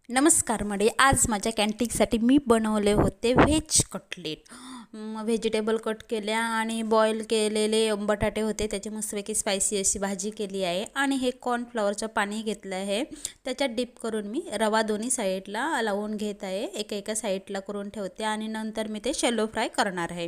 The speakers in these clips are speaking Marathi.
नमस्कार मंडळी, आज माझ्या कॅन्टीनसाठी मी बनवले होते व्हेज कटलेट. व्हेजिटेबल कट केल्या आणि बॉईल केलेले बटाटे होते, त्याची मस्तपैकी स्पायसी अशी भाजी केली आहे. आणि हे कॉर्नफ्लॉवरचं पाणी घेतलं आहे, त्याच्यात डिप करून मी रवा दोन्ही साईडला लावून घेत आहे. एका साईडला करून ठेवते आणि नंतर मी ते शॅलो फ्राय करणार आहे.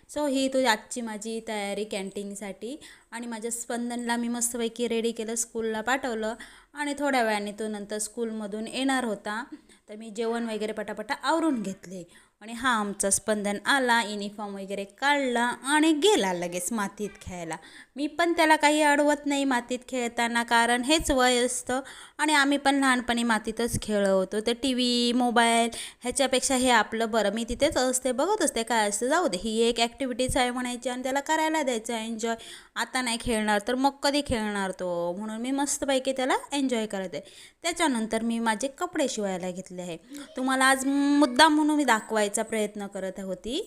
सो ही तो आजची माझी तयारी कॅन्टीनसाठी. आणि माझ्या स्पंदनला मी मस्तपैकी रेडी केलं, स्कूलला पाठवलं. आणि थोड्या वेळाने तो नंतर स्कूलमधून येणार होता, तर मी जेवण वगैरे पटापटा आवरून घेतले. आणि हा आमचा स्पंदन आला, युनिफॉर्म वगैरे काढला आणि गेला लगेच मातीत खेळायला. मी पण त्याला काही अडवत नाही मातीत खेळताना, कारण हेच वय असतं. आणि आम्ही पण लहानपणी मातीतच खेळत होतो. तर टी व्ही मोबाईल ह्याच्यापेक्षा हे आपलं बरं. मी तिथेच असते, बघत असते काय असतं, जाऊ दे, ही एक ॲक्टिव्हिटीज आहे म्हणायची आणि त्याला करायला द्यायचं एन्जॉय. आता नाही खेळणार तर मग कधी खेळणार तो, म्हणून मी मस्तपैकी त्याला एन्जॉय करते. त्याच्यानंतर मी माझे कपडे शिवायला घेतले आहे. तुम्हाला आज मुद्दाम म्हणून मी दाखवायचा प्रयत्न करत होती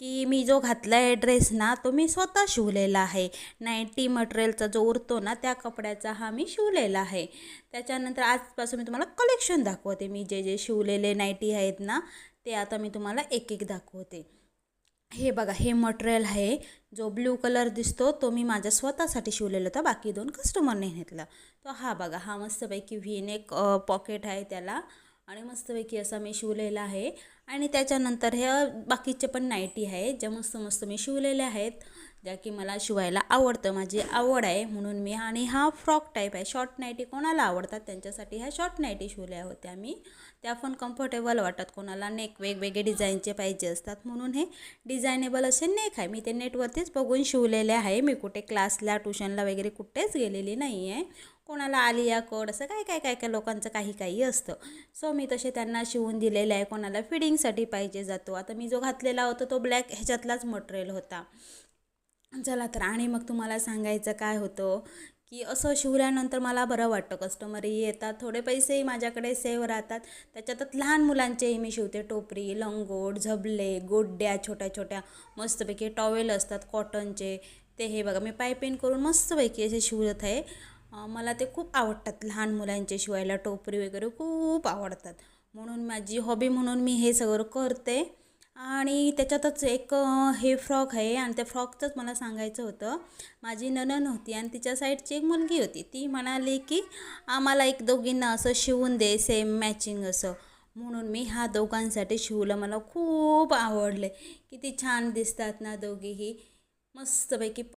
की मी जो घातला आहे ड्रेस ना, तो मी स्वतः शिवलेला आहे. नाईटी मटेरियलचा जो उरतो ना, त्या कपड्याचा हा मी शिवलेला आहे. त्याच्यानंतर आजपासून मी तुम्हाला कलेक्शन दाखवते. मी जे जे शिवलेले नाईटी आहेत ना, ते आता मी तुम्हाला एक एक दाखवते. हे बघा, हे मटेरियल आहे. जो ब्ल्यू कलर दिसतो तो मी माझ्या स्वतःसाठी शिवलेला होता, बाकी 2 कस्टमरने घेतला. तो हा बघा, हा मस्तपैकी व्हीनेक पॉकेट आहे त्याला. आणि मस्तपैकी असा मी शिवलेला आहे. आणि त्याच्यानंतर हे बाकीचे पण नाईटी आहेत, ज्या मस्त मस्त मी शिवलेल्या आहेत, ज्या की मला शिवायला आवडतं, माझी आवड आहे म्हणून मी. आणि हा फ्रॉक टाईप आहे, शॉर्ट नाईटी कोणाला आवडतात त्यांच्यासाठी ह्या शॉर्ट नाईटी शिवल्या होत्या मी. त्या पण कम्फर्टेबल वाटतात, कोणाला नेक वेगवेगळे डिझाईनचे पाहिजे असतात, म्हणून हे डिझायनेबल असे नेक आहे. मी ते नेटवरतीच बघून शिवलेले आहे. मी कुठे क्लासला ट्युशनला वगैरे कुठेच गेलेली नाही आहे. कोणाला आलिया कोड असं काय लोकांचं काही काही असतं. सो मी तसे त्यांना शिवून दिलेले आहे. कोणाला फिडिंगसाठी पाहिजे जातो. आता मी जो घातलेला होता तो ब्लॅक ह्याच्यातलाच मटेरियल होता. चला तर, आणि मग तुम्हाला सांगायचं काय होतं की असं शिवल्यानंतर मला बरं वाटतं. कस्टमरही येतात, थोडे पैसेही माझ्याकडे सेव्ह राहतात. त्याच्यातच लहान मुलांचेही मी शिवते, टोपरी, लंगोट, झबले, गोड्या छोट्या छोट्या मस्तपैकी टॉवेल असतात कॉटनचे, ते हे बघा मी पायपिंग करून मस्तपैकी असे शिवत आहे. मला ते खूप आवडतात, लहान मुलांचे शिवायला टोपरी वगैरे खूप आवडतात, म्हणून माझी हॉबी म्हणून मी हे सगळं करते. आणि त्याच्यातच एक हे फ्रॉक आहे. आणि त्या फ्रॉकचंच मला सांगायचं होतं. माझी नणंद होती आणि तिच्या साईडची एक मुलगी होती, ती म्हणाली की आम्हाला एक दोघींना असं शिवून दे, सेम मॅचिंग असं. म्हणून मी ह्या दोघांसाठी शिवलं. मला खूप आवडले, किती छान दिसतात ना दोघीही, मस्तपैकी